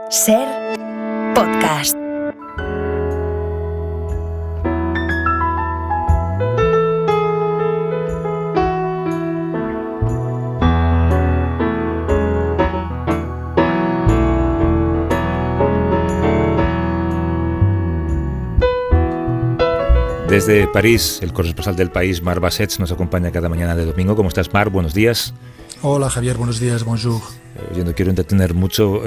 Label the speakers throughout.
Speaker 1: Ser podcast.
Speaker 2: Desde París, el corresponsal del País, Marc Bassets, nos acompaña cada mañana de domingo. ¿Cómo estás, Marc? Buenos días.
Speaker 3: Hola, Javier. Buenos días. Bonjour.
Speaker 2: Yo no quiero entretener mucho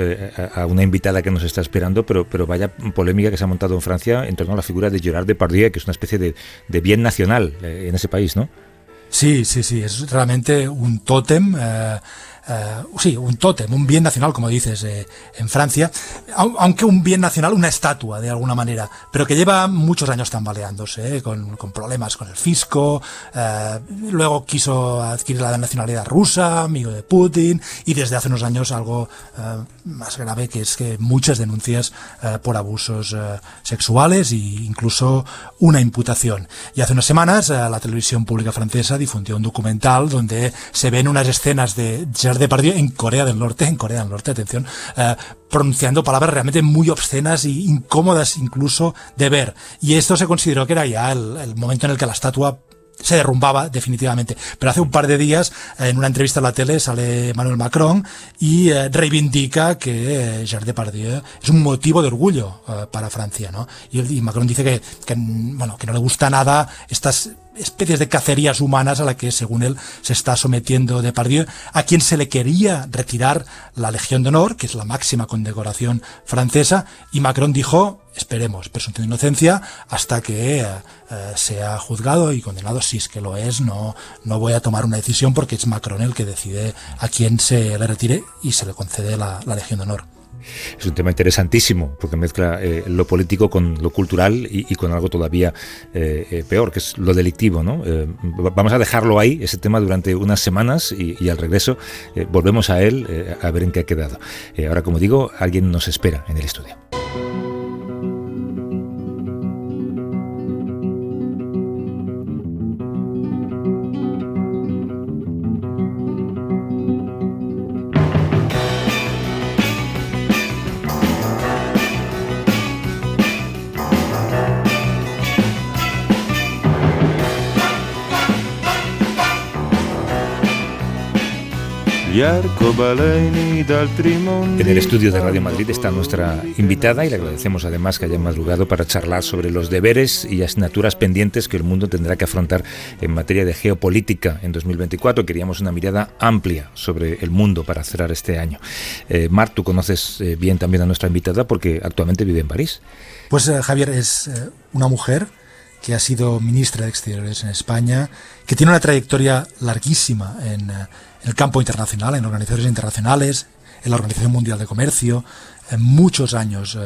Speaker 2: a una invitada que nos está esperando, pero vaya polémica que se ha montado en Francia en torno a la figura de Gerard Depardieu, que es una especie de bien nacional en ese país, ¿no?
Speaker 3: Sí. Es realmente un tótem. Un tótem, un bien nacional, como dices, en Francia, aunque un bien nacional, una estatua de alguna manera, pero que lleva muchos años tambaleándose, con problemas con el fisco, luego quiso adquirir la nacionalidad rusa, amigo de Putin, y desde hace unos años algo más grave, que es que muchas denuncias por abusos sexuales e incluso una imputación. Y hace unas semanas la televisión pública francesa difundió un documental donde se ven unas escenas de Gerard Depardieu en Corea del Norte, atención, pronunciando palabras realmente muy obscenas e incómodas incluso de ver. Y esto se consideró que era ya el momento en el que la estatua se derrumbaba definitivamente. Pero hace un par de días, en una entrevista a la tele, sale Emmanuel Macron y reivindica que Gerard Depardieu es un motivo de orgullo para Francia, ¿no? Y Macron dice que no le gusta nada estas especies de cacerías humanas a la que, según él, se está sometiendo Depardieu, a quien se le quería retirar la Legión de Honor, que es la máxima condecoración francesa, y Macron dijo: esperemos, presunción de inocencia, hasta que sea juzgado y condenado. Si es que lo es, no voy a tomar una decisión, porque es Macron el que decide a quién se le retire y se le concede la Legión de Honor.
Speaker 2: Es un tema interesantísimo, porque mezcla lo político con lo cultural y con algo todavía peor, que es lo delictivo, ¿no? Vamos a dejarlo ahí, ese tema, durante unas semanas, y al regreso volvemos a él, a ver en qué ha quedado. Ahora, como digo, alguien nos espera en el estudio. En el estudio de Radio Madrid está nuestra invitada y le agradecemos además que haya madrugado para charlar sobre los deberes y asignaturas pendientes que el mundo tendrá que afrontar en materia de geopolítica en 2024. Queríamos una mirada amplia sobre el mundo para cerrar este año. Marc, tú conoces bien también a nuestra invitada porque actualmente vive en París.
Speaker 3: Pues Javier, es una mujer que ha sido ministra de Exteriores en España, que tiene una trayectoria larguísima en el campo internacional, en organizaciones internacionales, en la Organización Mundial de Comercio, en muchos años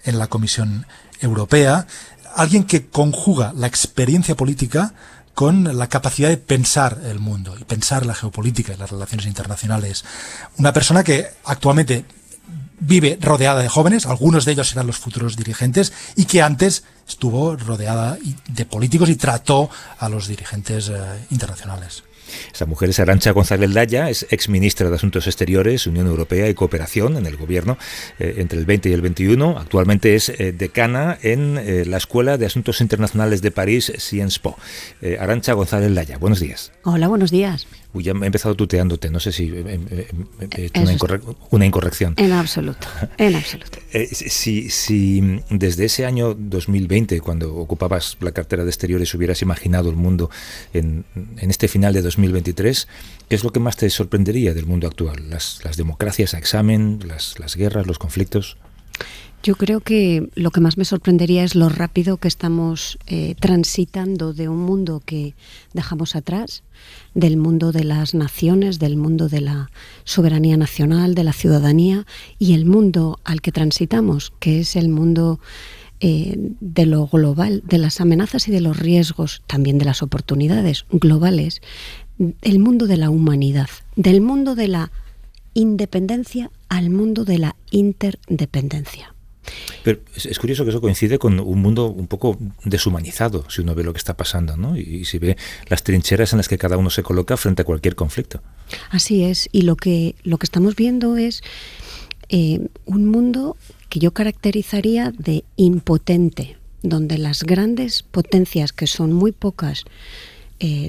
Speaker 3: en la Comisión Europea, alguien que conjuga la experiencia política con la capacidad de pensar el mundo y pensar la geopolítica y las relaciones internacionales. Una persona que actualmente vive rodeada de jóvenes, algunos de ellos serán los futuros dirigentes, y que antes estuvo rodeada de políticos y trató a los dirigentes internacionales.
Speaker 2: Esa mujer es Arantxa González Laya, es exministra de Asuntos Exteriores, Unión Europea y Cooperación en el gobierno entre el 20 y el 21. Actualmente es decana en la Escuela de Asuntos Internacionales de París, Sciences Po. Arantxa González Laya, buenos días.
Speaker 4: Hola, buenos días.
Speaker 2: Uy, ya he empezado tuteándote, no sé si una incorrección.
Speaker 4: En absoluto, en absoluto.
Speaker 2: Si desde ese año 2020, cuando ocupabas la cartera de Exteriores, hubieras imaginado el mundo en este final de 2023, ¿qué es lo que más te sorprendería del mundo actual? ¿Las democracias a examen, las guerras, los conflictos?
Speaker 4: Yo creo que lo que más me sorprendería es lo rápido que estamos transitando de un mundo que dejamos atrás, del mundo de las naciones, del mundo de la soberanía nacional, de la ciudadanía, y el mundo al que transitamos, que es el mundo de lo global, de las amenazas y de los riesgos, también de las oportunidades globales, el mundo de la humanidad, del mundo de la independencia al mundo de la interdependencia.
Speaker 2: Pero es curioso que eso coincide con un mundo un poco deshumanizado, si uno ve lo que está pasando, ¿no? Y si ve las trincheras en las que cada uno se coloca frente a cualquier conflicto.
Speaker 4: Así es, y lo que estamos viendo es un mundo que yo caracterizaría de impotente, donde las grandes potencias, que son muy pocas,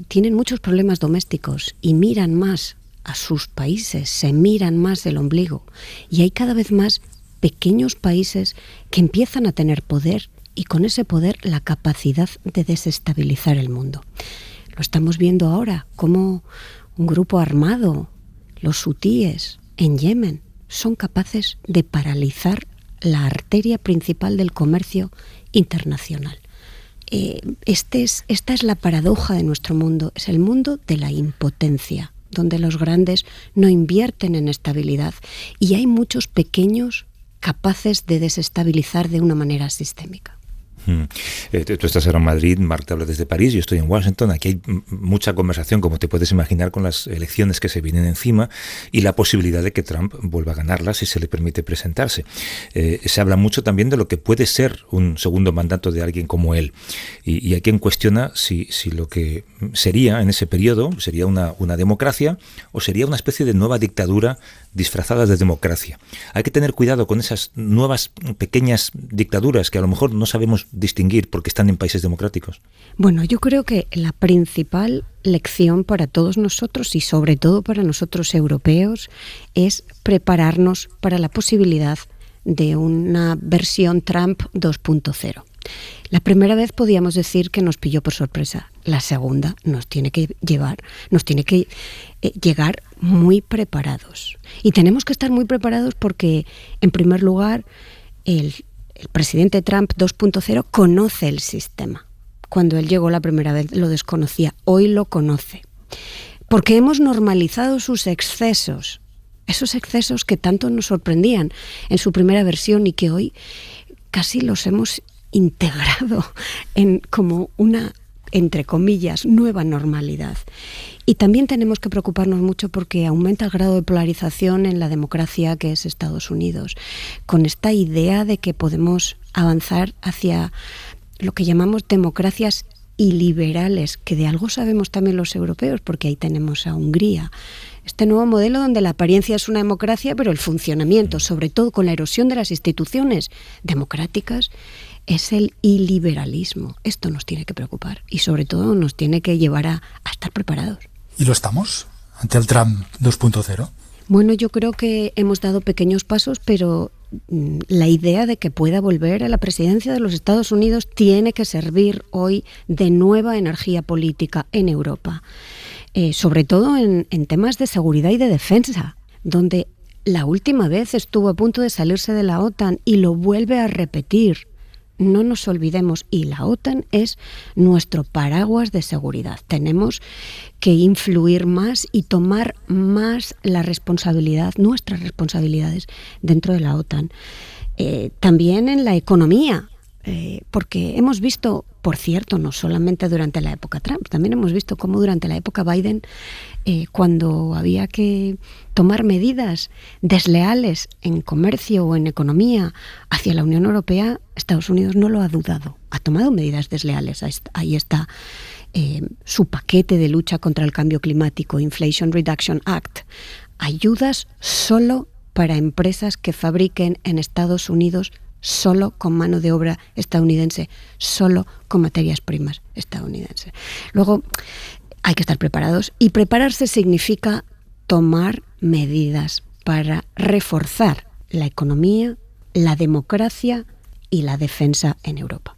Speaker 4: tienen muchos problemas domésticos y miran más a sus países, se miran más el ombligo, y hay cada vez más pequeños países que empiezan a tener poder y con ese poder la capacidad de desestabilizar el mundo. Lo estamos viendo ahora, como un grupo armado, los hutíes en Yemen, son capaces de paralizar la arteria principal del comercio internacional. Esta es la paradoja de nuestro mundo, es el mundo de la impotencia, donde los grandes no invierten en estabilidad y hay muchos pequeños capaces de desestabilizar de una manera sistémica.
Speaker 2: Tú estás ahora en Madrid, Marc te habla desde París, yo estoy en Washington. Aquí hay mucha conversación, como te puedes imaginar, con las elecciones que se vienen encima y la posibilidad de que Trump vuelva a ganarlas si se le permite presentarse. Se habla mucho también de lo que puede ser un segundo mandato de alguien como él, y hay quien cuestiona si lo que sería en ese periodo sería una democracia o sería una especie de nueva dictadura disfrazada de democracia. Hay que tener cuidado con esas nuevas pequeñas dictaduras que a lo mejor no sabemos distinguir porque están en países democráticos.
Speaker 4: Bueno, yo creo que la principal lección para todos nosotros y sobre todo para nosotros europeos es prepararnos para la posibilidad de una versión Trump 2.0. La primera vez podíamos decir que nos pilló por sorpresa. La segunda nos tiene que llegar muy preparados. Y tenemos que estar muy preparados porque, en primer lugar, el presidente Trump 2.0 conoce el sistema. Cuando él llegó la primera vez lo desconocía, hoy lo conoce. Porque hemos normalizado sus excesos, esos excesos que tanto nos sorprendían en su primera versión y que hoy casi los hemos integrado en como una, entre comillas, nueva normalidad. Y también tenemos que preocuparnos mucho porque aumenta el grado de polarización en la democracia que es Estados Unidos, con esta idea de que podemos avanzar hacia lo que llamamos democracias iliberales, que de algo sabemos también los europeos, porque ahí tenemos a Hungría. Este nuevo modelo donde la apariencia es una democracia, pero el funcionamiento, sobre todo con la erosión de las instituciones democráticas, es el iliberalismo. Esto nos tiene que preocupar y sobre todo nos tiene que llevar a estar preparados.
Speaker 3: ¿Y lo estamos ante el Trump 2.0?
Speaker 4: Bueno, yo creo que hemos dado pequeños pasos, pero la idea de que pueda volver a la presidencia de los Estados Unidos tiene que servir hoy de nueva energía política en Europa, sobre todo en temas de seguridad y de defensa, donde la última vez estuvo a punto de salirse de la OTAN y lo vuelve a repetir. No nos olvidemos, y la OTAN es nuestro paraguas de seguridad. Tenemos que influir más y tomar más la responsabilidad, nuestras responsabilidades dentro de la OTAN. También en la economía, porque hemos visto, por cierto, no solamente durante la época Trump, también hemos visto cómo durante la época Biden, cuando había que tomar medidas desleales en comercio o en economía hacia la Unión Europea, Estados Unidos no lo ha dudado, ha tomado medidas desleales. Ahí está su paquete de lucha contra el cambio climático, Inflation Reduction Act, ayudas solo para empresas que fabriquen en Estados Unidos solo con mano de obra estadounidense, solo con materias primas estadounidenses. Luego, hay que estar preparados, y prepararse significa tomar medidas para reforzar la economía, la democracia y la defensa en Europa.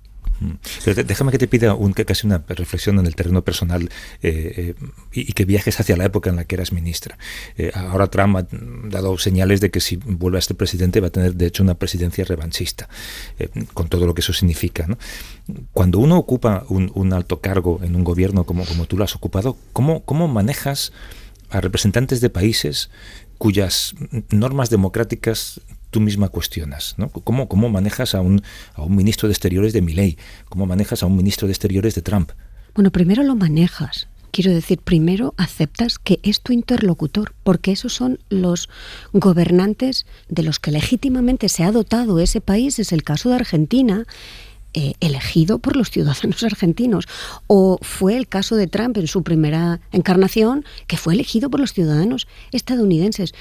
Speaker 2: Pero déjame que te pida casi una reflexión en el terreno personal y que viajes hacia la época en la que eras ministra. Ahora Trump ha dado señales de que si vuelve a ser presidente va a tener de hecho una presidencia revanchista, con todo lo que eso significa, ¿no? Cuando uno ocupa un alto cargo en un gobierno como tú lo has ocupado, ¿cómo manejas a representantes de países cuyas normas democráticas tú misma cuestionas, ¿no? ¿Cómo manejas a un ministro de Exteriores de Milei? ¿Cómo manejas a un ministro de Exteriores de Trump?
Speaker 4: Bueno, primero lo manejas. Quiero decir, primero aceptas que es tu interlocutor, porque esos son los gobernantes de los que legítimamente se ha dotado ese país. Es el caso de Argentina, elegido por los ciudadanos argentinos, o fue el caso de Trump en su primera encarnación, que fue elegido por los ciudadanos estadounidenses.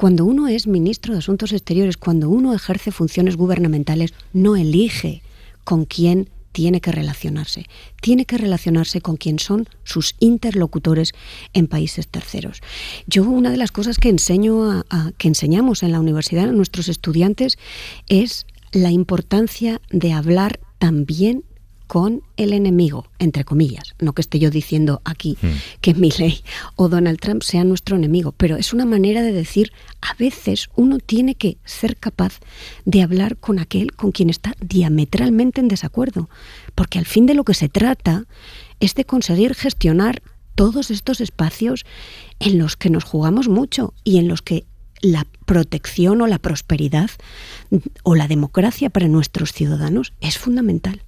Speaker 4: Cuando uno es ministro de Asuntos Exteriores, cuando uno ejerce funciones gubernamentales, no elige con quién tiene que relacionarse. Tiene que relacionarse con quien son sus interlocutores en países terceros. Yo, una de las cosas que que enseñamos en la universidad a nuestros estudiantes es la importancia de hablar también con el enemigo, entre comillas. No que esté yo diciendo aquí que Milei o Donald Trump sean nuestro enemigo, pero es una manera de decir, a veces uno tiene que ser capaz de hablar con aquel con quien está diametralmente en desacuerdo, porque al fin de lo que se trata es de conseguir gestionar todos estos espacios en los que nos jugamos mucho y en los que la protección o la prosperidad o la democracia para nuestros ciudadanos es fundamental.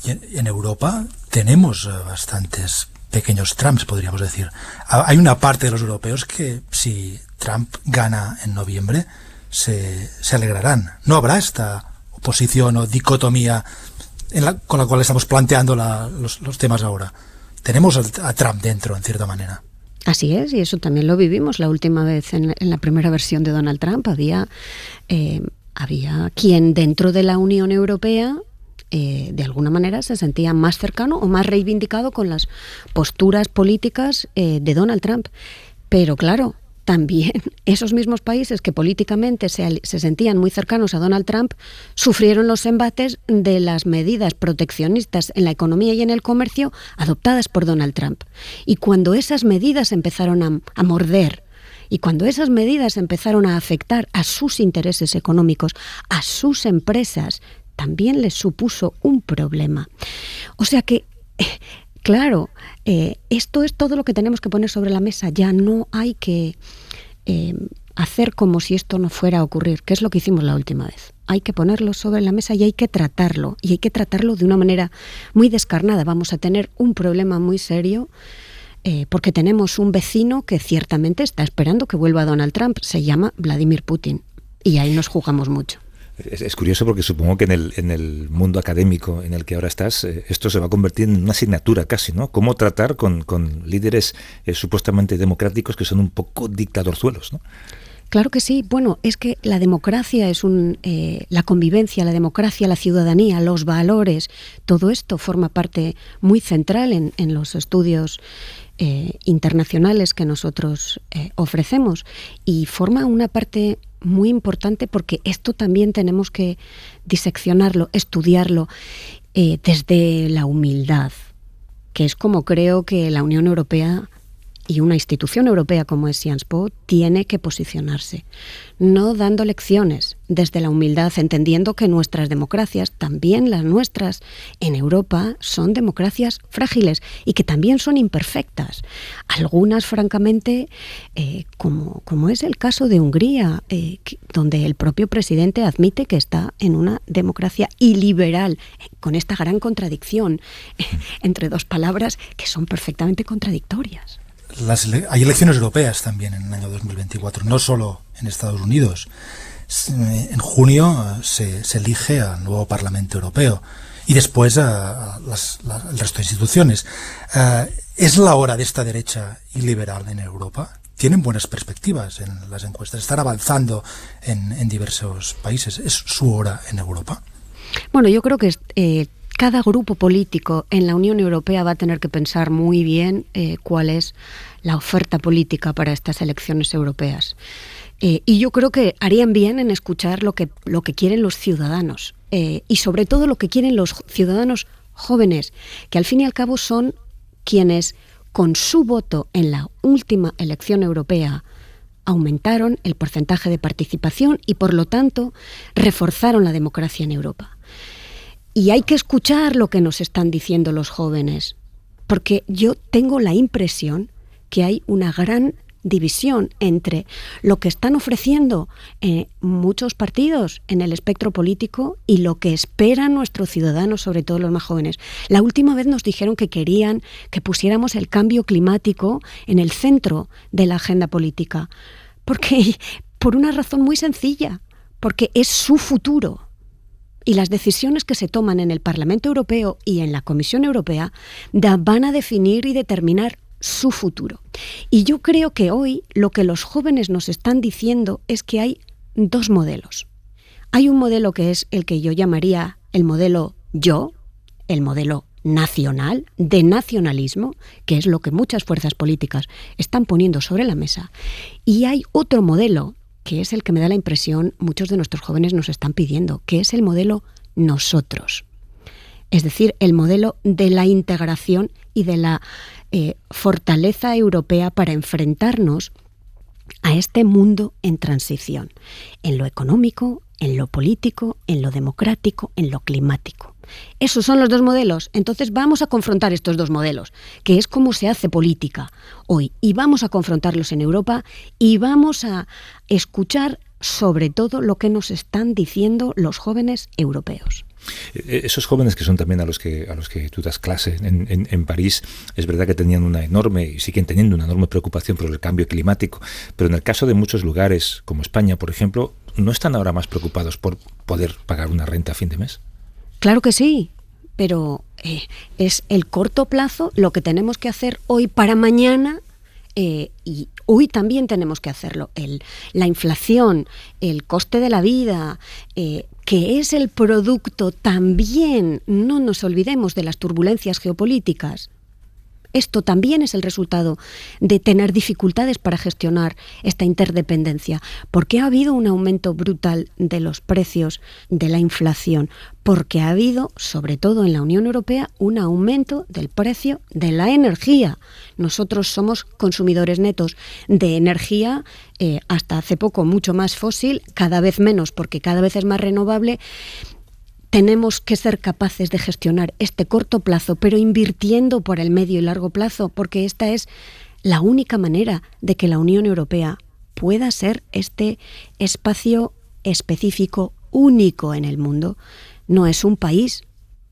Speaker 3: Y en Europa tenemos bastantes pequeños Trumps, podríamos decir. Hay una parte de los europeos que, si Trump gana en noviembre, se alegrarán. No habrá esta oposición o dicotomía con la cual estamos planteando los temas ahora. Tenemos a Trump dentro, en cierta manera.
Speaker 4: Así es, y eso también lo vivimos la última vez en la primera versión de Donald Trump. Había quien dentro de la Unión Europea de alguna manera se sentía más cercano o más reivindicado con las posturas políticas de Donald Trump. Pero claro, también esos mismos países que políticamente se sentían muy cercanos a Donald Trump sufrieron los embates de las medidas proteccionistas en la economía y en el comercio adoptadas por Donald Trump. Y cuando esas medidas empezaron a morder, y cuando esas medidas empezaron a afectar a sus intereses económicos, a sus empresas, también les supuso un problema. O sea que, claro, esto es todo lo que tenemos que poner sobre la mesa. Ya no hay que hacer como si esto no fuera a ocurrir, que es lo que hicimos la última vez. Hay que ponerlo sobre la mesa y hay que tratarlo. Y hay que tratarlo de una manera muy descarnada. Vamos a tener un problema muy serio porque tenemos un vecino que ciertamente está esperando que vuelva Donald Trump. Se llama Vladimir Putin. Y ahí nos jugamos mucho.
Speaker 2: Es curioso porque supongo que en el mundo académico en el que ahora estás, esto se va a convertir en una asignatura casi, ¿no? Cómo tratar con líderes supuestamente democráticos que son un poco dictadorzuelos, ¿no?
Speaker 4: Claro que sí. Bueno, es que la democracia es la convivencia, la democracia, la ciudadanía, los valores, todo esto forma parte muy central en los estudios internacionales que nosotros ofrecemos y forma una parte muy importante porque esto también tenemos que diseccionarlo, estudiarlo desde la humildad, que es como creo que la Unión Europea y una institución europea como es Sciences Po tiene que posicionarse, no dando lecciones, desde la humildad, entendiendo que nuestras democracias, también las nuestras en Europa, son democracias frágiles y que también son imperfectas. Algunas, francamente, como es el caso de Hungría, donde el propio presidente admite que está en una democracia iliberal, con esta gran contradicción entre dos palabras que son perfectamente contradictorias.
Speaker 3: Hay elecciones europeas también en el año 2024, no solo en Estados Unidos. En junio se elige al nuevo Parlamento Europeo y después el resto de instituciones. ¿Es la hora de esta derecha iliberal en Europa? Tienen buenas perspectivas en las encuestas, están avanzando en diversos países. ¿Es su hora en Europa?
Speaker 4: Bueno, yo creo que cada grupo político en la Unión Europea va a tener que pensar muy bien cuál es la oferta política para estas elecciones europeas. Y yo creo que harían bien en escuchar lo que quieren los ciudadanos y sobre todo lo que quieren los ciudadanos jóvenes, que al fin y al cabo son quienes con su voto en la última elección europea aumentaron el porcentaje de participación y por lo tanto reforzaron la democracia en Europa. Y hay que escuchar lo que nos están diciendo los jóvenes, porque yo tengo la impresión que hay una gran división entre lo que están ofreciendo muchos partidos en el espectro político y lo que esperan nuestros ciudadanos, sobre todo los más jóvenes. La última vez nos dijeron que querían que pusiéramos el cambio climático en el centro de la agenda política, porque por una razón muy sencilla, porque es su futuro. Y las decisiones que se toman en el Parlamento Europeo y en la Comisión Europea van a definir y determinar su futuro. Y yo creo que hoy lo que los jóvenes nos están diciendo es que hay dos modelos. Hay un modelo que es el que yo llamaría el modelo yo, el modelo nacional, de nacionalismo, que es lo que muchas fuerzas políticas están poniendo sobre la mesa. Y hay otro modelo, que es el que me da la impresión muchos de nuestros jóvenes nos están pidiendo, que es el modelo nosotros. Es decir, el modelo de la integración y de la fortaleza europea para enfrentarnos a este mundo en transición, en lo económico, en lo político, en lo democrático, en lo climático. Esos son los dos modelos. Entonces vamos a confrontar estos dos modelos, que es cómo se hace política hoy. Y vamos a confrontarlos en Europa y vamos a escuchar sobre todo lo que nos están diciendo los jóvenes europeos.
Speaker 2: Esos jóvenes que son también a los que tú das clase en París, es verdad que tenían una enorme, y siguen teniendo una enorme preocupación por el cambio climático, pero en el caso de muchos lugares, como España, por ejemplo, ¿no están ahora más preocupados por poder pagar una renta a fin de mes?
Speaker 4: Claro que sí, pero es el corto plazo lo que tenemos que hacer hoy para mañana. Y hoy también tenemos que hacerlo. La inflación, el coste de la vida, que es el producto también, no nos olvidemos de las turbulencias geopolíticas. Esto también es el resultado de tener dificultades para gestionar esta interdependencia. Porque ha habido un aumento brutal de los precios de la inflación. Porque ha habido, sobre todo en la Unión Europea, un aumento del precio de la energía. Nosotros somos consumidores netos de energía, hasta hace poco mucho más fósil, cada vez menos porque cada vez es más renovable. Tenemos que ser capaces de gestionar este corto plazo, pero invirtiendo por el medio y largo plazo, porque esta es la única manera de que la Unión Europea pueda ser este espacio específico único en el mundo. No es un país,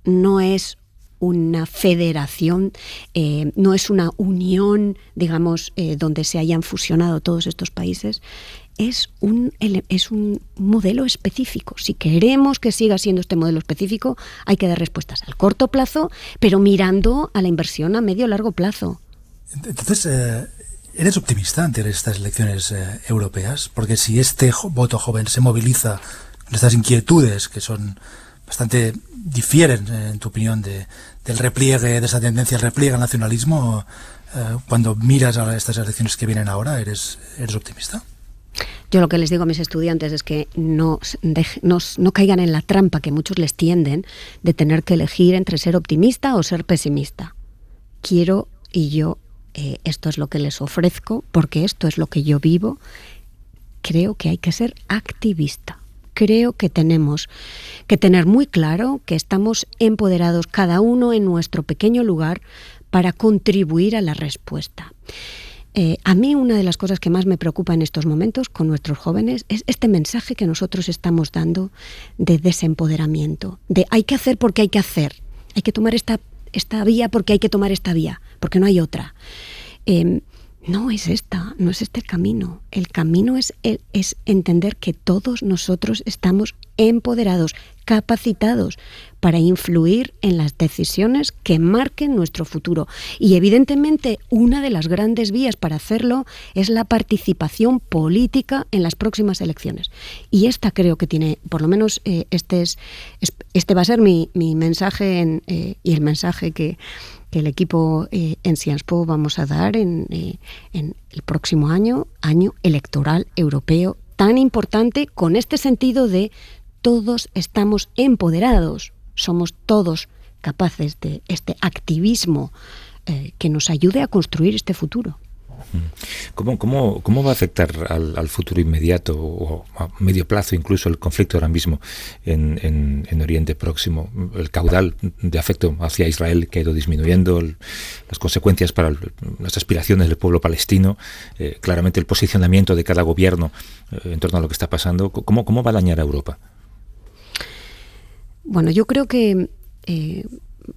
Speaker 4: no es una federación, no es una unión, digamos, donde se hayan fusionado todos estos países. Es un modelo específico. Si queremos que siga siendo este modelo específico, hay que dar respuestas al corto plazo, pero mirando a la inversión a medio y largo plazo.
Speaker 3: Entonces, ¿eres optimista ante estas elecciones europeas? Porque si este voto joven se moviliza con estas inquietudes que son bastante difieren, en tu opinión, del repliegue, de esa tendencia al repliegue al nacionalismo, cuando miras a estas elecciones que vienen ahora, ¿eres optimista?
Speaker 4: Yo lo que les digo a mis estudiantes es que no caigan en la trampa que muchos les tienden de tener que elegir entre ser optimista o ser pesimista. Quiero y yo, esto es lo que les ofrezco, porque esto es lo que yo vivo. Creo que hay que ser activista. Creo que tenemos que tener muy claro que estamos empoderados cada uno en nuestro pequeño lugar para contribuir a la respuesta. A mí una de las cosas que más me preocupa en estos momentos con nuestros jóvenes es este mensaje que nosotros estamos dando de desempoderamiento, de hay que hacer porque hay que hacer, hay que tomar esta vía porque hay que tomar esta vía, porque no hay otra. No es este el camino. El camino es entender que todos nosotros estamos empoderados, capacitados para influir en las decisiones que marquen nuestro futuro. Y evidentemente una de las grandes vías para hacerlo es la participación política en las próximas elecciones. Y esta creo que tiene, por lo menos este va a ser mi mensaje y el mensaje que el equipo en Sciences Po vamos a dar en el próximo año electoral europeo tan importante, con este sentido de todos estamos empoderados, somos todos capaces de este activismo que nos ayude a construir este futuro.
Speaker 2: ¿Cómo va a afectar al futuro inmediato o a medio plazo incluso el conflicto ahora mismo en Oriente Próximo? El caudal de afecto hacia Israel que ha ido disminuyendo, las consecuencias para las aspiraciones del pueblo palestino, claramente el posicionamiento de cada gobierno en torno a lo que está pasando. ¿Cómo va a dañar a Europa?
Speaker 4: Bueno, yo creo que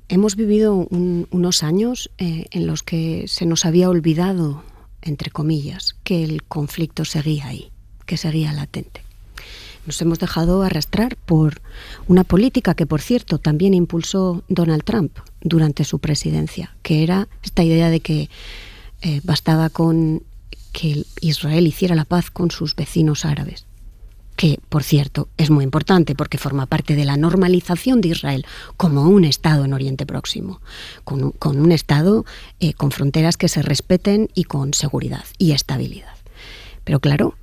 Speaker 4: hemos vivido unos años en los que se nos había olvidado, entre comillas, que el conflicto seguía ahí, que seguía latente. Nos hemos dejado arrastrar por una política que, por cierto, también impulsó Donald Trump durante su presidencia, que era esta idea de que bastaba con que Israel hiciera la paz con sus vecinos árabes, que, por cierto, es muy importante porque forma parte de la normalización de Israel como un Estado en Oriente Próximo, con un Estado con fronteras que se respeten y con seguridad y estabilidad. Pero claro,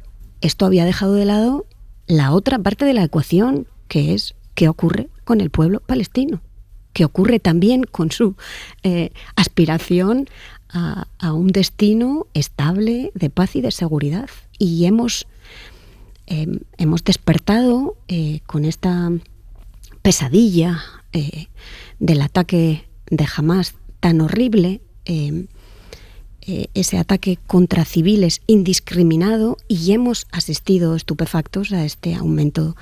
Speaker 4: esto había dejado de lado la otra parte de la ecuación, que es qué ocurre con el pueblo palestino, qué ocurre también con su aspiración a un destino estable de paz y de seguridad. Y hemos despertado con esta pesadilla del ataque de Hamás tan horrible, ese ataque contra civiles indiscriminado, y hemos asistido estupefactos a este aumento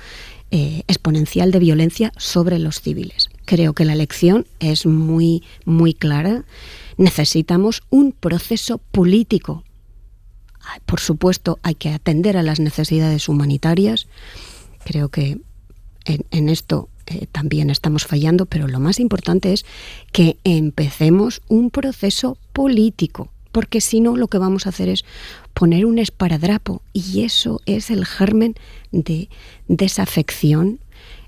Speaker 4: exponencial de violencia sobre los civiles. Creo que la lección es muy, muy clara. Necesitamos un proceso político. Por supuesto, hay que atender a las necesidades humanitarias. Creo que en esto también estamos fallando, pero lo más importante es que empecemos un proceso político, porque si no, lo que vamos a hacer es poner un esparadrapo, y eso es el germen de desafección,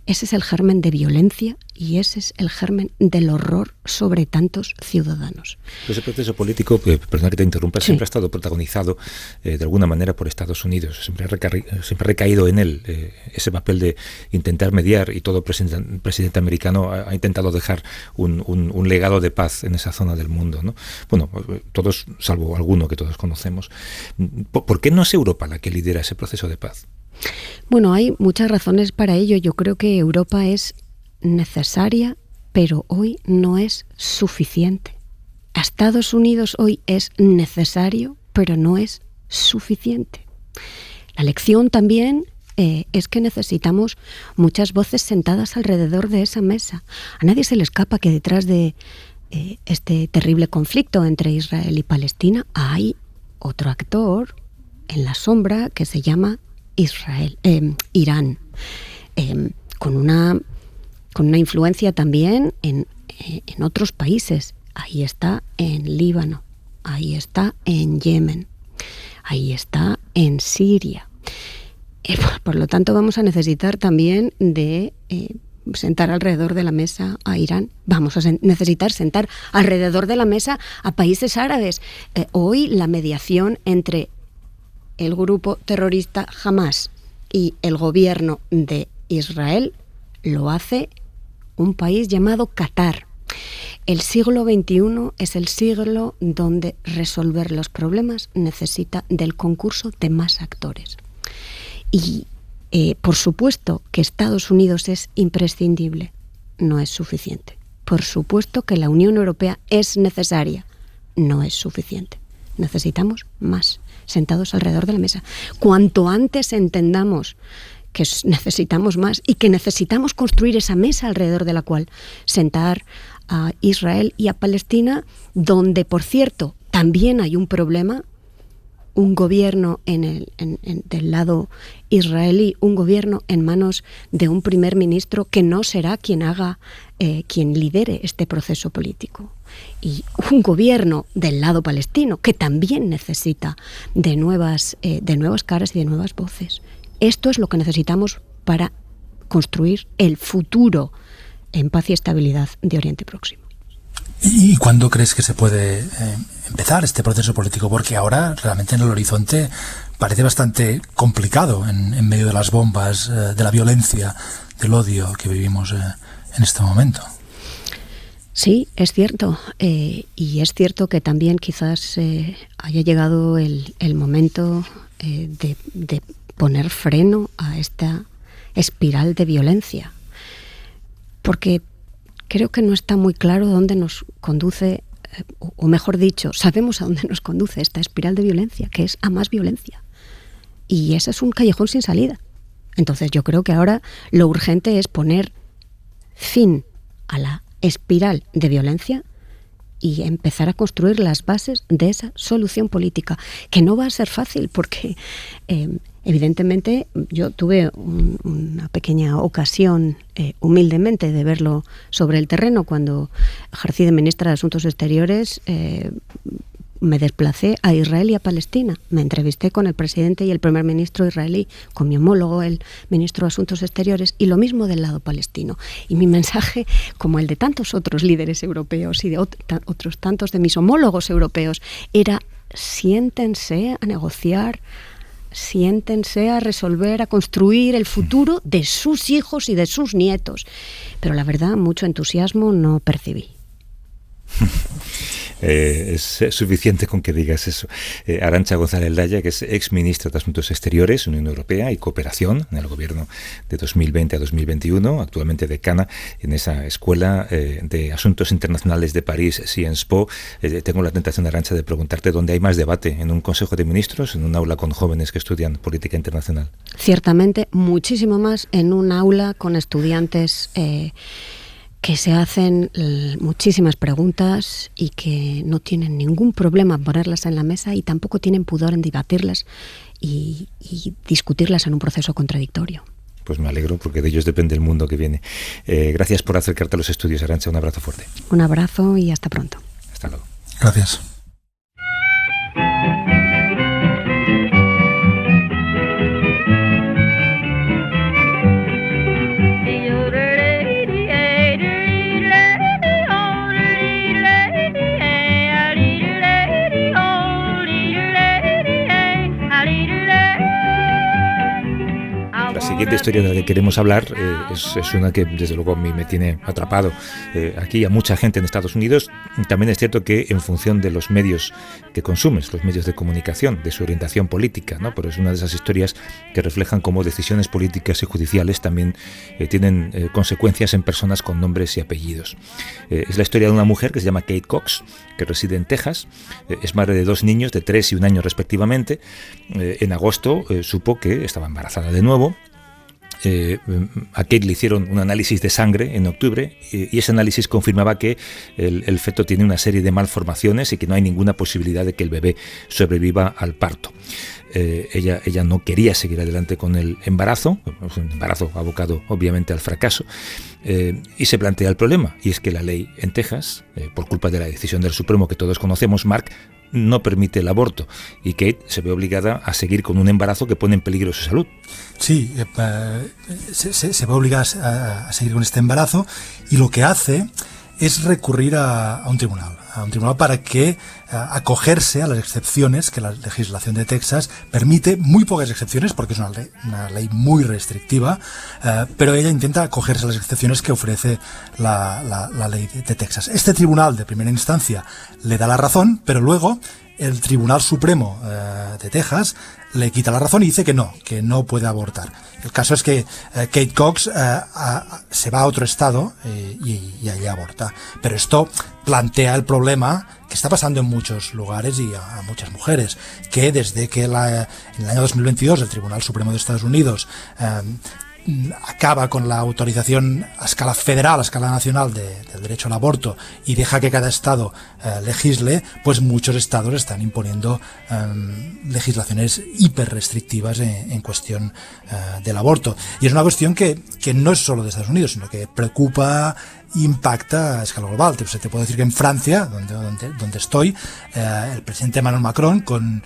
Speaker 4: ese es el germen de violencia, y ese es el germen del horror sobre tantos ciudadanos.
Speaker 2: Ese proceso político, perdona que te interrumpa, siempre ha estado protagonizado de alguna manera por Estados Unidos. Siempre ha recaído en él ese papel de intentar mediar, y todo presidente americano ha intentado dejar un legado de paz en esa zona del mundo, ¿no? Bueno, todos, salvo alguno que todos conocemos. ¿Por qué no es Europa la que lidera ese proceso de paz?
Speaker 4: Bueno, hay muchas razones para ello. Yo creo que Europa es necesaria, pero hoy no es suficiente. A Estados Unidos hoy es necesario, pero no es suficiente. La lección también es que necesitamos muchas voces sentadas alrededor de esa mesa. A nadie se le escapa que detrás de este terrible conflicto entre Israel y Palestina hay otro actor en la sombra que se llama Irán, con una influencia también en otros países. Ahí está en Líbano, ahí está en Yemen, ahí está en Siria. Por lo tanto, vamos a necesitar también de sentar alrededor de la mesa a Irán. Vamos a necesitar sentar alrededor de la mesa a países árabes. Hoy la mediación entre el grupo terrorista Hamás y el gobierno de Israel lo hace un país llamado Qatar. El siglo XXI es el siglo donde resolver los problemas necesita del concurso de más actores. Y por supuesto que Estados Unidos es imprescindible, no es suficiente. Por supuesto que la Unión Europea es necesaria, no es suficiente. Necesitamos más, sentados alrededor de la mesa. Cuanto antes entendamos que necesitamos más y que necesitamos construir esa mesa alrededor de la cual sentar a Israel y a Palestina, donde, por cierto, también hay un problema, un gobierno del lado israelí, un gobierno en manos de un primer ministro que no será quien lidere este proceso político, y un gobierno del lado palestino que también necesita de nuevas caras y de nuevas voces. Esto es lo que necesitamos para construir el futuro en paz y estabilidad de Oriente Próximo.
Speaker 3: ¿Y cuándo crees que se puede empezar este proceso político? Porque ahora realmente en el horizonte parece bastante complicado en medio de las bombas, de la violencia, del odio que vivimos en este momento.
Speaker 4: Sí, es cierto. Y es cierto que también quizás haya llegado el momento de poner freno a esta espiral de violencia. Porque creo que no está muy claro dónde nos conduce, o mejor dicho, sabemos a dónde nos conduce esta espiral de violencia, que es a más violencia. Y ese es un callejón sin salida. Entonces yo creo que ahora lo urgente es poner fin a la espiral de violencia y empezar a construir las bases de esa solución política, que no va a ser fácil porque evidentemente yo tuve una pequeña ocasión humildemente de verlo sobre el terreno cuando ejercí de ministra de Asuntos Exteriores. me desplacé a Israel y a Palestina. Me entrevisté con el presidente y el primer ministro israelí, con mi homólogo, el ministro de Asuntos Exteriores, y lo mismo del lado palestino. Y mi mensaje, como el de tantos otros líderes europeos y de otros tantos de mis homólogos europeos, era: siéntense a negociar, siéntense a resolver, a construir el futuro de sus hijos y de sus nietos. Pero la verdad, mucho entusiasmo no percibí.
Speaker 2: Es suficiente con que digas eso. Arantxa González Laya, que es exministra de Asuntos Exteriores, Unión Europea y Cooperación en el gobierno de 2020 a 2021, actualmente decana en esa Escuela de Asuntos Internacionales de París, Sciences Po. Tengo la tentación, Arantxa, de preguntarte dónde hay más debate: en un consejo de ministros, en un aula con jóvenes que estudian política internacional.
Speaker 4: Ciertamente, muchísimo más en un aula con estudiantes que se hacen muchísimas preguntas y que no tienen ningún problema en ponerlas en la mesa y tampoco tienen pudor en debatirlas y discutirlas en un proceso contradictorio.
Speaker 2: Pues me alegro, porque de ellos depende el mundo que viene. Gracias por acercarte a los estudios, Arantxa. Un abrazo fuerte.
Speaker 4: Un abrazo y hasta pronto.
Speaker 2: Hasta luego.
Speaker 3: Gracias.
Speaker 2: La siguiente historia de la que queremos hablar es una que desde luego a mí me tiene atrapado. Aquí a mucha gente en Estados Unidos. También es cierto que en función de los medios que consumes, los medios de comunicación, de su orientación política, ¿no? Pero es una de esas historias que reflejan cómo decisiones políticas y judiciales también tienen consecuencias en personas con nombres y apellidos. Es la historia de una mujer que se llama Kate Cox, que reside en Texas. Es madre de 2 niños de 3 y 1 año respectivamente. En agosto supo que estaba embarazada de nuevo. A Kate le hicieron un análisis de sangre en octubre y ese análisis confirmaba que el feto tiene una serie de malformaciones y que no hay ninguna posibilidad de que el bebé sobreviva al parto. Ella no quería seguir adelante con el embarazo, un embarazo abocado obviamente al fracaso, y se plantea el problema, y es que la ley en Texas, por culpa de la decisión del Supremo que todos conocemos, Mark, no permite el aborto, y Kate se ve obligada a seguir con un embarazo que pone en peligro su salud.
Speaker 3: Sí, se ve obligada a seguir con este embarazo, y lo que hace es recurrir a un tribunal para que acogerse a las excepciones que la legislación de Texas permite. Muy pocas excepciones, porque es una ley muy restrictiva, pero ella intenta acogerse a las excepciones que ofrece la ley de Texas. Este tribunal de primera instancia le da la razón, pero luego el Tribunal Supremo de Texas le quita la razón y dice que no puede abortar. El caso es que Kate Cox se va a otro estado y allí aborta. Pero esto plantea el problema que está pasando en muchos lugares y a muchas mujeres, que desde que en el año 2022 el Tribunal Supremo de Estados Unidos acaba con la autorización a escala federal, a escala nacional del derecho al aborto y deja que cada estado legisle, pues muchos estados están imponiendo legislaciones hiper restrictivas en cuestión del aborto. Y es una cuestión que no es solo de Estados Unidos, sino que preocupa, impacta a escala global. Se te puede decir que en Francia, donde estoy, el presidente Emmanuel Macron, con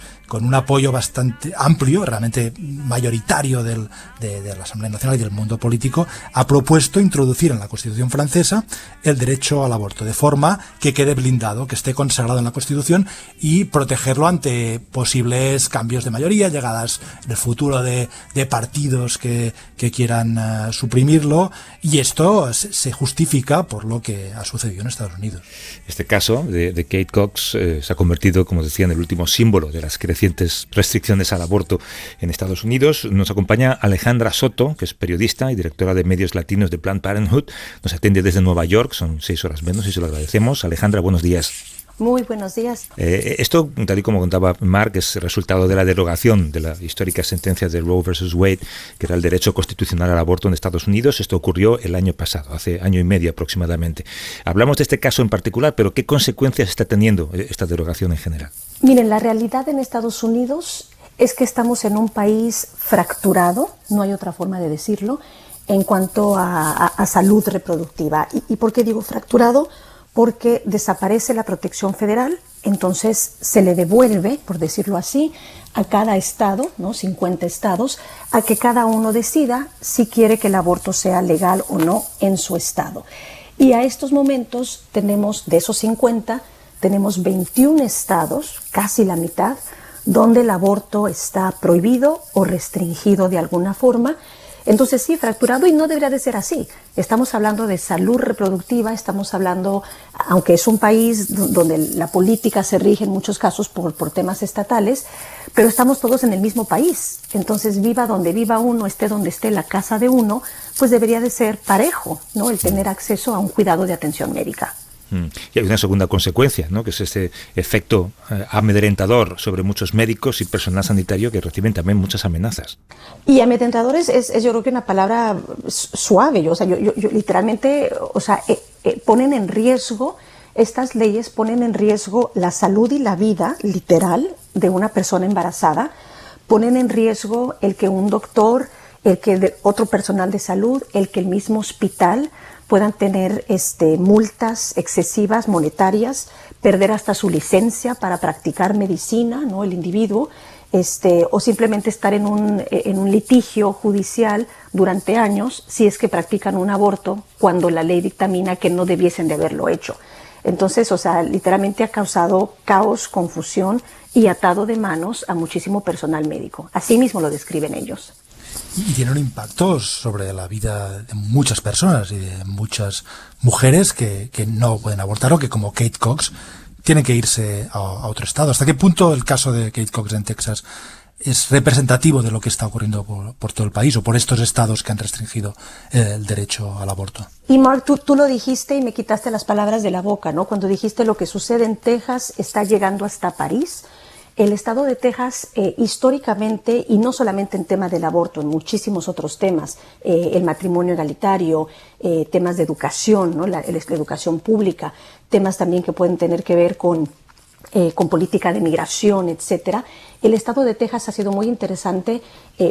Speaker 3: un apoyo bastante amplio, realmente mayoritario de la Asamblea Nacional y del mundo político, ha propuesto introducir en la Constitución francesa el derecho al aborto, de forma que quede blindado, que esté consagrado en la Constitución, y protegerlo ante posibles cambios de mayoría, llegadas en el futuro de partidos que quieran suprimirlo, y esto se justifica por lo que ha sucedido en Estados Unidos.
Speaker 2: Este caso de Kate Cox se ha convertido, como decía, en el último símbolo de las crecientes restricciones al aborto en Estados Unidos. Nos acompaña Alejandra Soto, que es periodista y directora de medios latinos de Planned Parenthood. Nos atiende desde Nueva York, son 6 horas menos y se lo agradecemos. Alejandra, buenos días.
Speaker 5: Muy buenos días.
Speaker 2: Esto, tal y como contaba Mark, es resultado de la derogación de la histórica sentencia de Roe versus Wade, que era el derecho constitucional al aborto en Estados Unidos. Esto ocurrió el año pasado, hace año y medio aproximadamente. Hablamos de este caso en particular, pero ¿qué consecuencias está teniendo esta derogación en general?
Speaker 5: Miren, la realidad en Estados Unidos es que estamos en un país fracturado, no hay otra forma de decirlo, en cuanto a salud reproductiva. ¿Y por qué digo fracturado? Porque desaparece la protección federal Entonces se le devuelve, por decirlo así, a cada estado, ¿no? 50 estados, a que cada uno decida si quiere que el aborto sea legal o no en su estado. Y a estos momentos tenemos, de esos 50, tenemos 21 estados, casi la mitad, donde el aborto está prohibido o restringido de alguna forma. Entonces sí, fracturado, y no debería de ser así. Estamos hablando de salud reproductiva, estamos hablando, aunque es un país donde la política se rige en muchos casos por temas estatales, pero estamos todos en el mismo país. Entonces, viva donde viva uno, esté donde esté la casa de uno, pues debería de ser parejo, ¿no? El tener acceso a un cuidado de atención médica.
Speaker 2: Y hay una segunda consecuencia, ¿no? Que es este efecto amedrentador sobre muchos médicos y personal sanitario que reciben también muchas amenazas.
Speaker 5: Y amedrentador es yo creo que una palabra suave. Yo literalmente, ponen en riesgo, estas leyes ponen en riesgo la salud y la vida, literal, de una persona embarazada. Ponen en riesgo el que un doctor, el que otro personal de salud, el que el mismo hospital puedan tener multas excesivas monetarias, perder hasta su licencia para practicar medicina, ¿no? El individuo, o simplemente estar en un litigio judicial durante años si es que practican un aborto cuando la ley dictamina que no debiesen de haberlo hecho. Entonces, literalmente ha causado caos, confusión y atado de manos a muchísimo personal médico. Así mismo lo describen ellos.
Speaker 3: Y tiene un impacto sobre la vida de muchas personas y de muchas mujeres que no pueden abortar o que, como Kate Cox, tienen que irse a otro estado. ¿Hasta qué punto el caso de Kate Cox en Texas es representativo de lo que está ocurriendo por todo el país o por estos estados que han restringido el derecho al aborto?
Speaker 5: Y Mark, tú lo dijiste y me quitaste las palabras de la boca, ¿no? Cuando dijiste lo que sucede en Texas está llegando hasta París. El estado de Texas, históricamente, y no solamente en tema del aborto, en muchísimos otros temas, el matrimonio egalitario, temas de educación, ¿no? la educación pública, temas también que pueden tener que ver con política de migración, etcétera. El estado de Texas ha sido muy interesante,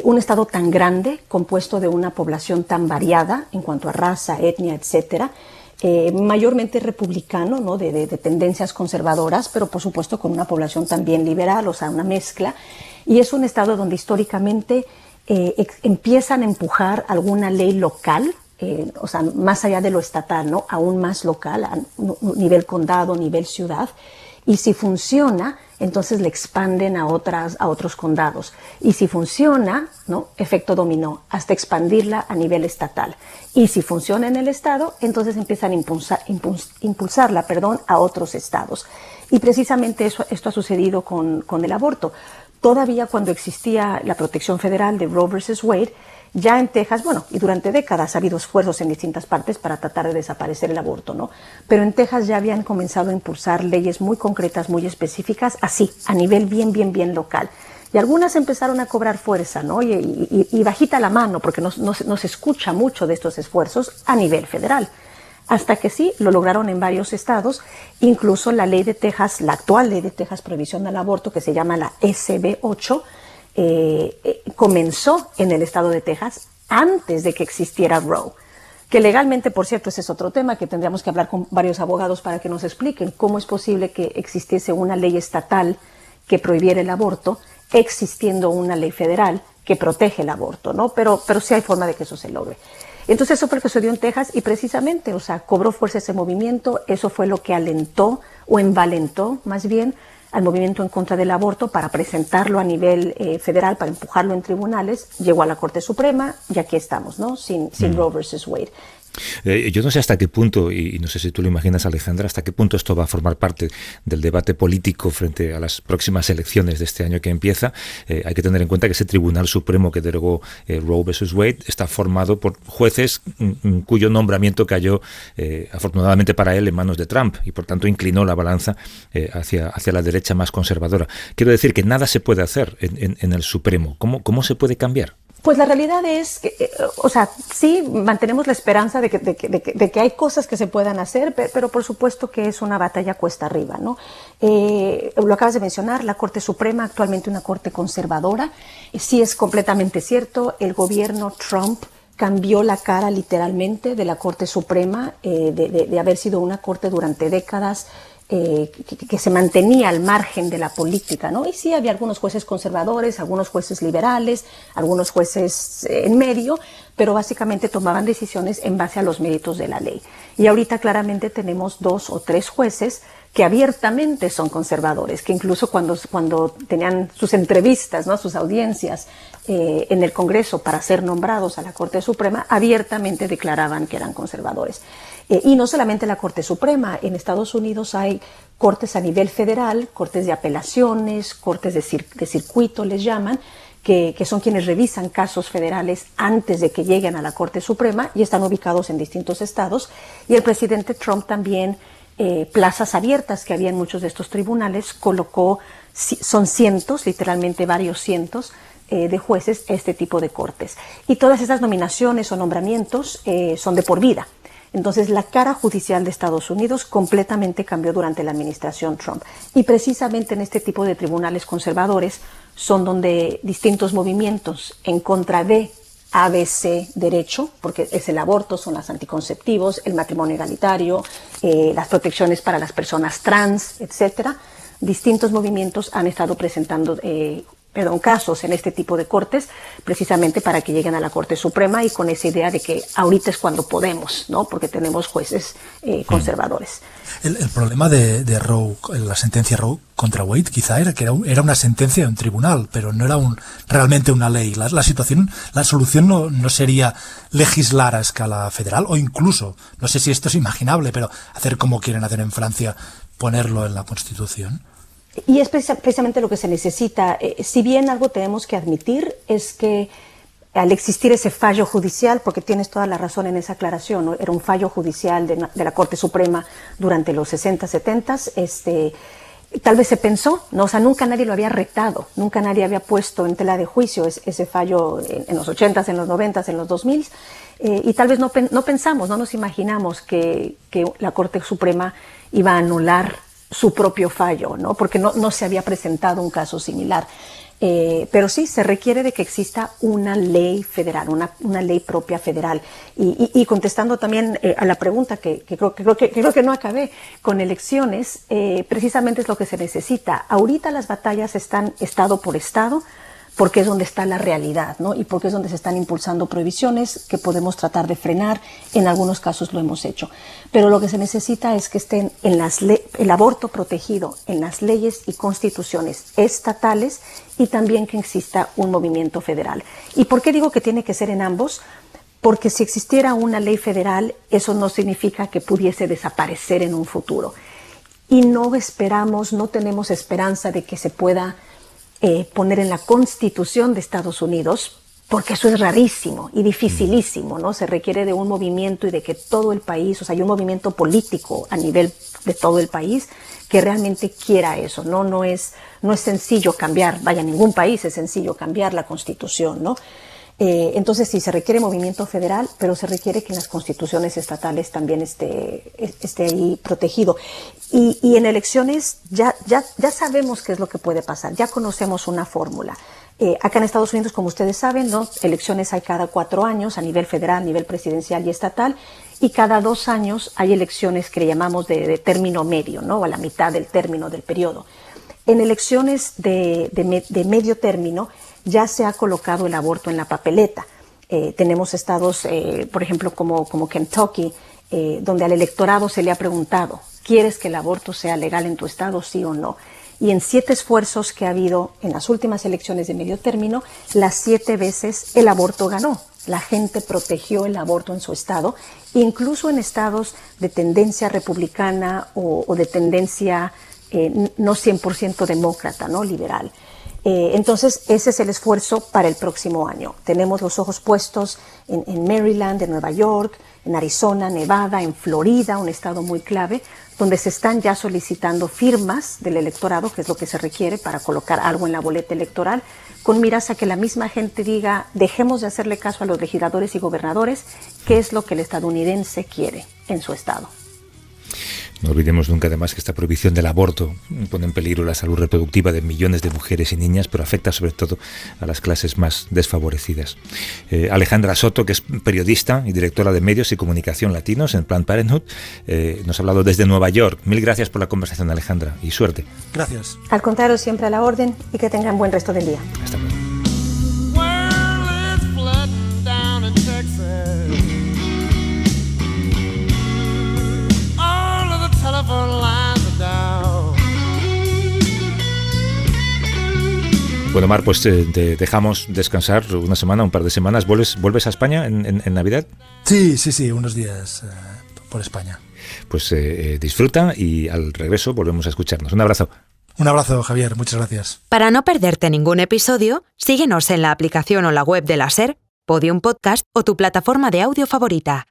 Speaker 5: un estado tan grande, compuesto de una población tan variada en cuanto a raza, etnia, etcétera. Mayormente republicano, ¿no? de tendencias conservadoras, pero por supuesto con una población también liberal, una mezcla. Y es un estado donde históricamente empiezan a empujar alguna ley local, más allá de lo estatal, ¿no? Aún más local, a nivel condado, nivel ciudad. Y si funciona, entonces le expanden a otros condados. Y si funciona, ¿no? Efecto dominó, hasta expandirla a nivel estatal. Y si funciona en el estado, entonces empiezan a impulsarla a otros estados. Y precisamente esto ha sucedido con el aborto. Todavía cuando existía la protección federal de Roe versus Wade, ya en Texas, y durante décadas ha habido esfuerzos en distintas partes para tratar de desaparecer el aborto, ¿no? Pero en Texas ya habían comenzado a impulsar leyes muy concretas, muy específicas, así, a nivel bien local. Y algunas empezaron a cobrar fuerza, ¿no? Y bajita la mano, porque no se escucha mucho de estos esfuerzos a nivel federal. Hasta que sí, lo lograron en varios estados, incluso la ley de Texas, la actual ley de Texas prohibición al aborto, que se llama la SB 8, comenzó en el estado de Texas antes de que existiera Roe, que legalmente, por cierto, ese es otro tema que tendríamos que hablar con varios abogados para que nos expliquen cómo es posible que existiese una ley estatal que prohibiera el aborto, existiendo una ley federal que protege el aborto, ¿no? Pero sí hay forma de que eso se logre. Entonces eso fue lo que sucedió en Texas y precisamente, cobró fuerza ese movimiento, eso fue lo que alentó o envalentó más bien al movimiento en contra del aborto para presentarlo a nivel federal, para empujarlo en tribunales, llegó a la Corte Suprema y aquí estamos, ¿no? Sin Roe versus Wade.
Speaker 2: Yo no sé hasta qué punto, y no sé si tú lo imaginas, Alejandra, hasta qué punto esto va a formar parte del debate político frente a las próximas elecciones de este año que empieza. Hay que tener en cuenta que ese Tribunal Supremo que derogó Roe versus Wade está formado por jueces cuyo nombramiento cayó, afortunadamente para él, en manos de Trump y por tanto inclinó la balanza hacia la derecha más conservadora. Quiero decir que nada se puede hacer en el Supremo. ¿Cómo se puede cambiar?
Speaker 5: Pues la realidad es que, sí mantenemos la esperanza de que hay cosas que se puedan hacer, pero por supuesto que es una batalla cuesta arriba, ¿no? Lo acabas de mencionar, la Corte Suprema, actualmente una corte conservadora. Sí es completamente cierto, el gobierno Trump cambió la cara literalmente de la Corte Suprema, de haber sido una corte durante décadas que se mantenía al margen de la política, ¿no? Y sí había algunos jueces conservadores, algunos jueces liberales, algunos jueces en medio, pero básicamente tomaban decisiones en base a los méritos de la ley. Y ahorita claramente tenemos 2 o 3 jueces que abiertamente son conservadores, que incluso cuando tenían sus entrevistas, ¿no?, sus audiencias en el Congreso para ser nombrados a la Corte Suprema, abiertamente declaraban que eran conservadores. Y no solamente la Corte Suprema, en Estados Unidos hay cortes a nivel federal, cortes de apelaciones, cortes de circuito les llaman, que son quienes revisan casos federales antes de que lleguen a la Corte Suprema y están ubicados en distintos estados. Y el presidente Trump también, plazas abiertas que había en muchos de estos tribunales, colocó, son cientos, literalmente varios cientos, de jueces a este tipo de cortes. Y todas esas nominaciones o nombramientos son de por vida. Entonces, la cara judicial de Estados Unidos completamente cambió durante la administración Trump. Y precisamente en este tipo de tribunales conservadores son donde distintos movimientos en contra de ABC derecho, porque es el aborto, son los anticonceptivos, el matrimonio igualitario, las protecciones para las personas trans, etcétera. Distintos movimientos han estado presentando casos en este tipo de cortes, precisamente para que lleguen a la Corte Suprema y con esa idea de que ahorita es cuando podemos, ¿no? Porque tenemos jueces conservadores.
Speaker 3: El problema de Roe, la sentencia Roe contra Wade, quizá era que era una sentencia de un tribunal, pero no era realmente una ley. La solución no sería legislar a escala federal, o incluso, no sé si esto es imaginable, pero hacer como quieren hacer en Francia, ponerlo en la Constitución.
Speaker 5: Y es precisamente lo que se necesita. Si bien algo tenemos que admitir es que al existir ese fallo judicial, porque tienes toda la razón en esa aclaración, ¿no? Era un fallo judicial de la Corte Suprema durante los 60, 70, tal vez se pensó, ¿no? O sea, nunca nadie lo había retado, nunca nadie había puesto en tela de juicio ese fallo en los 80, en los 90, en los 2000, y tal vez no pensamos, no nos imaginamos que la Corte Suprema iba a anular su propio fallo, ¿no? Porque no se había presentado un caso similar. Pero sí, se requiere de que exista una ley federal, una ley propia federal. Y contestando también a la pregunta que creo que no acabé, con elecciones, precisamente es lo que se necesita. Ahorita las batallas están estado por estado, porque es donde está la realidad, ¿no? Y porque es donde se están impulsando prohibiciones que podemos tratar de frenar. En algunos casos lo hemos hecho. Pero lo que se necesita es que estén el aborto protegido en las leyes y constituciones estatales y también que exista un movimiento federal. ¿Y por qué digo que tiene que ser en ambos? Porque si existiera una ley federal, eso no significa que pudiese desaparecer en un futuro. Y no tenemos esperanza de que se pueda poner en la Constitución de Estados Unidos, porque eso es rarísimo y dificilísimo, ¿no? Se requiere de un movimiento y de que todo el país, o sea, hay un movimiento político a nivel de todo el país que realmente quiera eso, ¿no? No es sencillo cambiar, ningún país es sencillo cambiar la Constitución, ¿no? Entonces sí, se requiere movimiento federal, pero se requiere que en las constituciones estatales también esté ahí protegido. Y en elecciones ya sabemos qué es lo que puede pasar, ya conocemos una fórmula. Acá en Estados Unidos, como ustedes saben, ¿no? Elecciones hay cada 4 años a nivel federal, a nivel presidencial y estatal, y cada 2 años hay elecciones que le llamamos de término medio, ¿no? O a la mitad del término del periodo. En elecciones de medio término ya se ha colocado el aborto en la papeleta. Tenemos estados, por ejemplo, como Kentucky, donde al electorado se le ha preguntado, ¿quieres que el aborto sea legal en tu estado, sí o no? Y en 7 esfuerzos que ha habido en las últimas elecciones de medio término, las 7 veces el aborto ganó. La gente protegió el aborto en su estado, incluso en estados de tendencia republicana o de tendencia no 100% demócrata, ¿no? Liberal. Entonces, ese es el esfuerzo para el próximo año. Tenemos los ojos puestos en Maryland, en Nueva York, en Arizona, Nevada, en Florida, un estado muy clave, donde se están ya solicitando firmas del electorado, que es lo que se requiere para colocar algo en la boleta electoral, con miras a que la misma gente diga, dejemos de hacerle caso a los legisladores y gobernadores, qué es lo que el estadounidense quiere en su estado.
Speaker 2: No olvidemos nunca además que esta prohibición del aborto pone en peligro la salud reproductiva de millones de mujeres y niñas, pero afecta sobre todo a las clases más desfavorecidas. Alejandra Soto, que es periodista y directora de medios y comunicación latinos en Planned Parenthood, nos ha hablado desde Nueva York. Mil gracias por la conversación, Alejandra, y suerte.
Speaker 3: Gracias.
Speaker 5: Al contrario, siempre a la orden y que tengan buen resto del día.
Speaker 2: Hasta luego. Bueno, Mar, pues te dejamos descansar una semana, un par de semanas. ¿Vuelves a España en Navidad?
Speaker 3: Sí, unos días por España.
Speaker 2: Pues disfruta y al regreso volvemos a escucharnos. Un abrazo.
Speaker 3: Un abrazo, Javier. Muchas gracias.
Speaker 1: Para no perderte ningún episodio, síguenos en la aplicación o la web de la SER, Podium Podcast o tu plataforma de audio favorita.